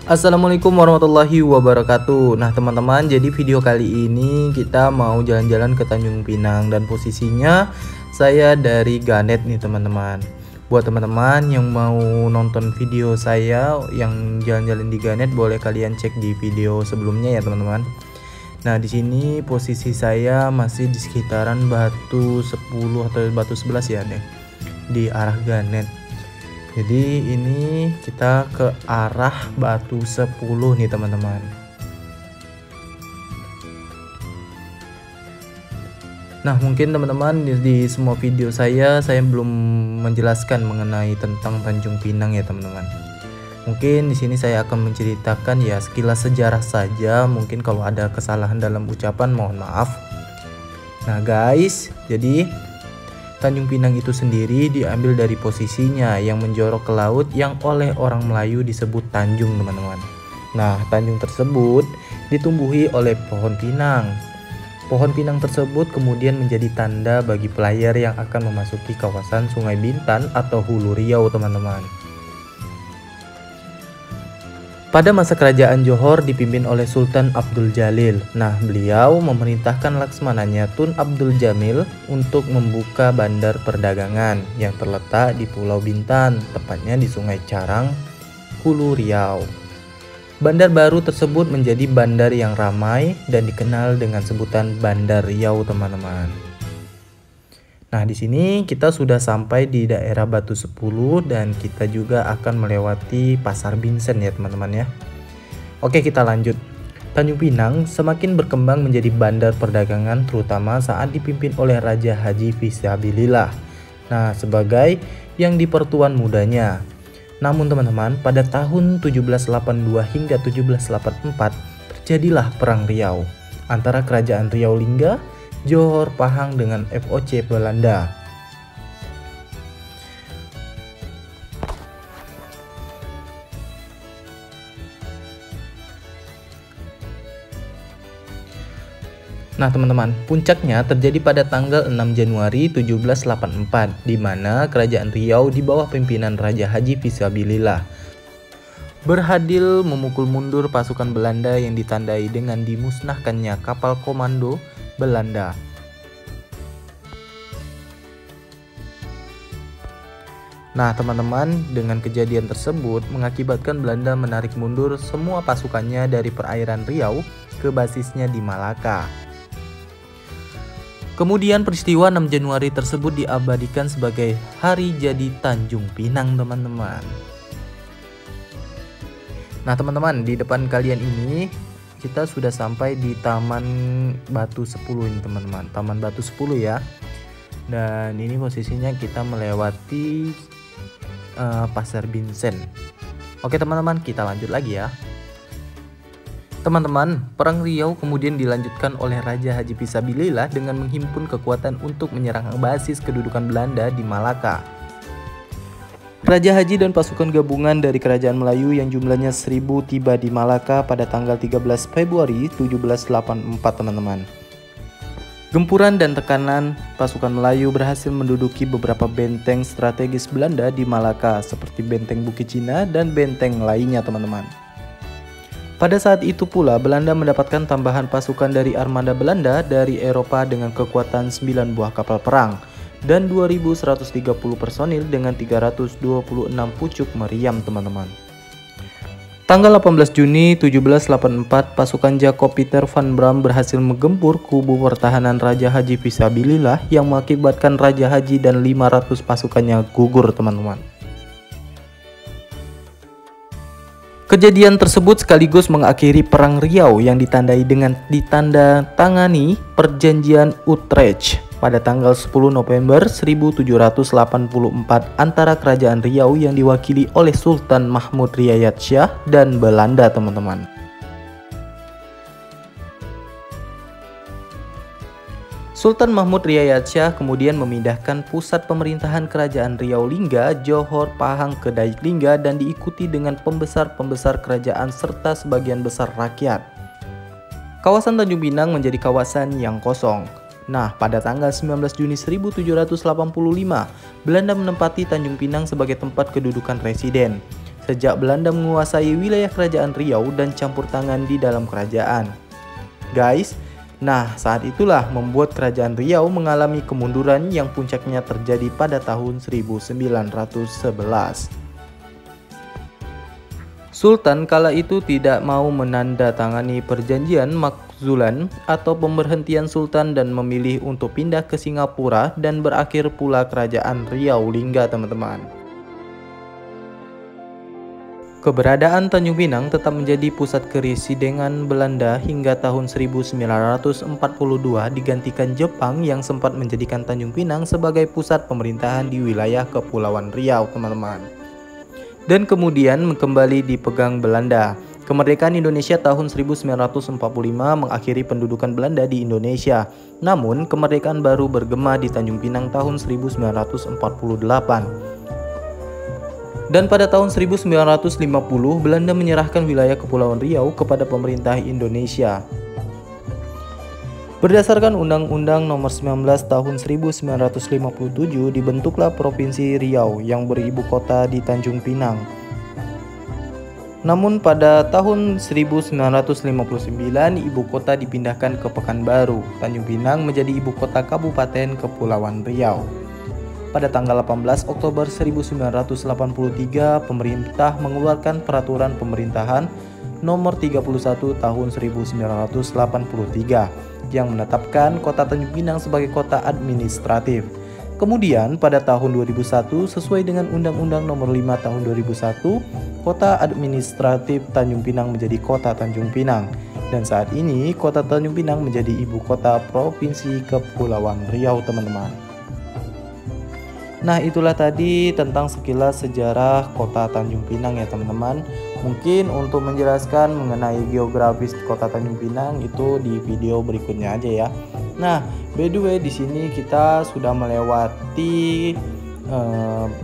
Assalamualaikum warahmatullahi wabarakatuh. Nah teman-teman, jadi video kali ini kita mau jalan-jalan ke Tanjung Pinang dan posisinya saya dari Ganet nih teman-teman. Buat teman-teman yang mau nonton video saya yang jalan-jalan di Ganet, boleh kalian cek di video sebelumnya ya teman-teman. Nah di sini posisi saya masih di sekitaran Batu 10 atau Batu 11 ya nih, di arah Ganet. Jadi ini kita ke arah Batu 10 nih teman-teman. Nah mungkin teman-teman di semua video saya belum menjelaskan mengenai tentang Tanjung Pinang ya teman-teman. Mungkin di sini saya akan menceritakan ya sekilas sejarah saja. Mungkin kalau ada kesalahan dalam ucapan mohon maaf. Nah guys, jadi Tanjung Pinang itu sendiri diambil dari posisinya yang menjorok ke laut yang oleh orang Melayu disebut Tanjung teman-teman. Nah Tanjung tersebut ditumbuhi oleh pohon pinang. Pohon pinang tersebut kemudian menjadi tanda bagi pelayar yang akan memasuki kawasan Sungai Bintan atau Hulu Riau teman-teman. Pada masa kerajaan Johor dipimpin oleh Sultan Abdul Jalil. Nah, beliau memerintahkan laksamananya Tun Abdul Jamil untuk membuka bandar perdagangan yang terletak di Pulau Bintan, tepatnya di Sungai Carang, Hulu Riau. Bandar baru tersebut menjadi bandar yang ramai dan dikenal dengan sebutan Bandar Riau, teman-teman. Nah, di sini kita sudah sampai di daerah Batu 10 dan kita juga akan melewati Pasar Binsen ya teman-teman ya. Oke, kita lanjut. Tanjung Pinang semakin berkembang menjadi bandar perdagangan terutama saat dipimpin oleh Raja Haji Fisabilillah. Nah, sebagai yang di pertuan mudanya. Namun teman-teman, pada tahun 1782 hingga 1784 terjadilah Perang Riau antara Kerajaan Riau Lingga Johor Pahang dengan VOC Belanda. Nah teman-teman, puncaknya terjadi pada tanggal 6 Januari 1784 di mana Kerajaan Riau di bawah pimpinan Raja Haji Fisabilillah berhasil memukul mundur pasukan Belanda yang ditandai dengan dimusnahkannya kapal komando Belanda. Nah teman-teman, dengan kejadian tersebut mengakibatkan Belanda menarik mundur semua pasukannya dari perairan Riau ke basisnya di Malaka. Kemudian peristiwa 6 Januari tersebut diabadikan sebagai Hari Jadi Tanjung Pinang teman-teman. Nah teman-teman, di depan kalian ini kita sudah sampai di Taman Batu 10 ini teman-teman, Taman Batu 10 ya. Dan ini posisinya kita melewati Pasar Binsen. Oke teman-teman, kita lanjut lagi ya. Teman-teman, Perang Riau kemudian dilanjutkan oleh Raja Haji Fisabilillah dengan menghimpun kekuatan untuk menyerang basis kedudukan Belanda di Malaka. Raja Haji dan pasukan gabungan dari Kerajaan Melayu yang jumlahnya 1000 tiba di Malaka pada tanggal 13 Februari 1784 teman-teman. Gempuran dan tekanan pasukan Melayu berhasil menduduki beberapa benteng strategis Belanda di Malaka seperti Benteng Bukit Cina dan benteng lainnya teman-teman. Pada saat itu pula Belanda mendapatkan tambahan pasukan dari armada Belanda dari Eropa dengan kekuatan 9 buah kapal perang dan 2130 personil dengan 326 pucuk meriam teman-teman. Tanggal 18 Juni 1784 pasukan Jacob Peter van Bram berhasil menggempur kubu pertahanan Raja Haji Fisabilillah yang mengakibatkan Raja Haji dan 500 pasukannya gugur teman-teman. Kejadian tersebut sekaligus mengakhiri Perang Riau yang ditandai dengan ditandatangani Perjanjian Utrecht pada tanggal 10 November 1784 antara Kerajaan Riau yang diwakili oleh Sultan Mahmud Riyad Shah dan Belanda teman-teman. Sultan Mahmud Riyad Shah kemudian memindahkan pusat pemerintahan Kerajaan Riau Lingga, Johor Pahang ke Daik Lingga dan diikuti dengan pembesar-pembesar kerajaan serta sebagian besar rakyat. Kawasan Tanjung Pinang menjadi kawasan yang kosong. Nah, pada tanggal 19 Juni 1785, Belanda menempati Tanjung Pinang sebagai tempat kedudukan residen. sejak Belanda menguasai wilayah kerajaan Riau dan campur tangan di dalam kerajaan. Guys, nah saat itulah membuat kerajaan Riau mengalami kemunduran yang puncaknya terjadi pada tahun 1911. Sultan kala itu tidak mau menandatangani perjanjian makzulan atau pemberhentian sultan dan memilih untuk pindah ke Singapura dan berakhir pula kerajaan Riau Lingga, teman-teman. Keberadaan Tanjung Pinang tetap menjadi pusat keresidengan Belanda hingga tahun 1942 digantikan Jepang yang sempat menjadikan Tanjung Pinang sebagai pusat pemerintahan di wilayah Kepulauan Riau, teman-teman. Dan kemudian kembali dipegang Belanda. Kemerdekaan Indonesia tahun 1945 mengakhiri pendudukan Belanda di Indonesia. Namun, kemerdekaan baru bergema di Tanjung Pinang tahun 1948. Dan pada tahun 1950, Belanda menyerahkan wilayah Kepulauan Riau kepada pemerintah Indonesia. Berdasarkan Undang-Undang Nomor 19 Tahun 1957 dibentuklah Provinsi Riau yang beribu kota di Tanjung Pinang. Namun pada tahun 1959 ibu kota dipindahkan ke Pekanbaru. Tanjung Pinang menjadi ibu kota Kabupaten Kepulauan Riau. Pada tanggal 18 Oktober 1983 pemerintah mengeluarkan Peraturan Pemerintahan Nomor 31 Tahun 1983 yang menetapkan Kota Tanjung Pinang sebagai kota administratif. Kemudian pada tahun 2001 sesuai dengan Undang-Undang Nomor 5 Tahun 2001, Kota Administratif Tanjung Pinang menjadi Kota Tanjung Pinang. Dan saat ini Kota Tanjung Pinang menjadi ibu kota Provinsi Kepulauan Riau, teman-teman. Nah, itulah tadi tentang sekilas sejarah Kota Tanjung Pinang ya, teman-teman. Mungkin untuk menjelaskan mengenai geografis Kota Tanjung Pinang itu di video berikutnya aja ya. Nah, by the way di sini kita sudah melewati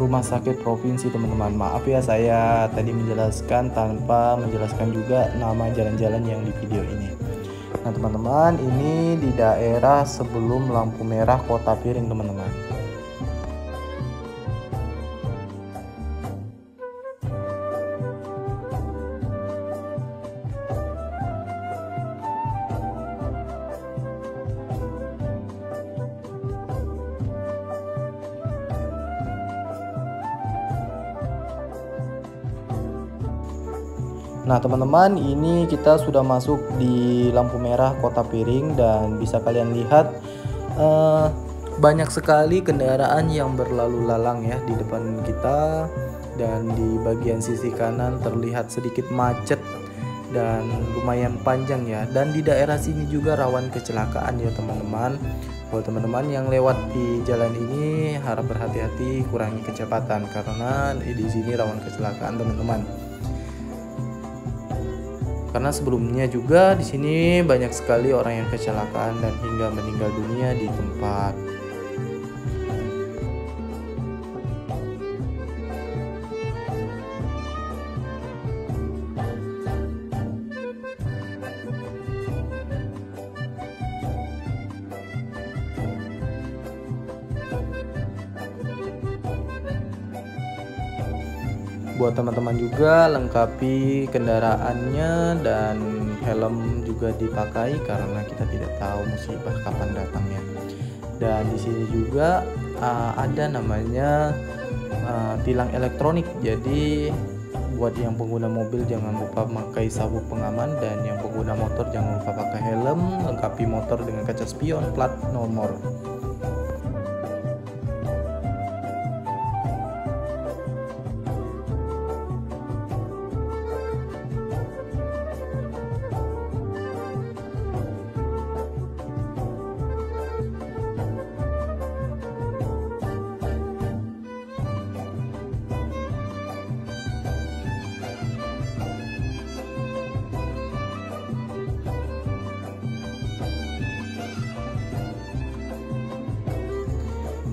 rumah sakit provinsi, teman-teman. Maaf ya saya tadi menjelaskan tanpa menjelaskan juga nama jalan-jalan yang di video ini. Nah, teman-teman, ini di daerah sebelum lampu merah Kota Piring, teman-teman. Nah, teman-teman, ini kita sudah masuk di lampu merah Kota Piring dan bisa kalian lihat banyak sekali kendaraan yang berlalu lalang ya di depan kita, dan di bagian sisi kanan terlihat sedikit macet dan lumayan panjang ya. Dan di daerah sini juga rawan kecelakaan ya, teman-teman. Buat teman-teman yang lewat di jalan ini harap berhati-hati, kurangi kecepatan karena di sini rawan kecelakaan, teman-teman. Karena sebelumnya juga di sini banyak sekali orang yang kecelakaan dan hingga meninggal dunia di tempat. Buat teman-teman juga lengkapi kendaraannya dan helm juga dipakai karena kita tidak tahu musibah kapan datangnya. Dan di sini juga ada namanya tilang elektronik. Jadi buat yang pengguna mobil jangan lupa memakai sabuk pengaman, dan yang pengguna motor jangan lupa pakai helm, lengkapi motor dengan kaca spion plat nomor.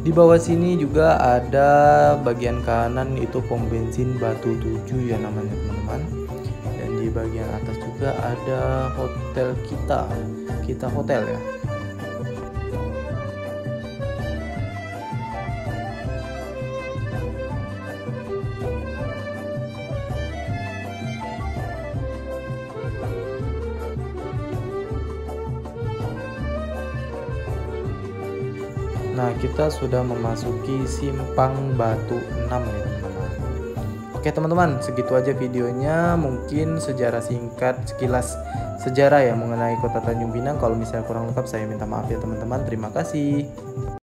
Di bawah sini juga ada bagian kanan itu pom bensin Batu 7 ya namanya, teman-teman. Dan di bagian atas juga ada hotel kita hotel ya. Nah, kita sudah memasuki Simpang Batu 6 nih teman-teman. Oke teman-teman, segitu aja videonya. Mungkin sejarah singkat, sekilas sejarah ya mengenai Kota Tanjung Pinang. Kalau misalnya kurang lengkap saya minta maaf ya teman-teman. Terima kasih.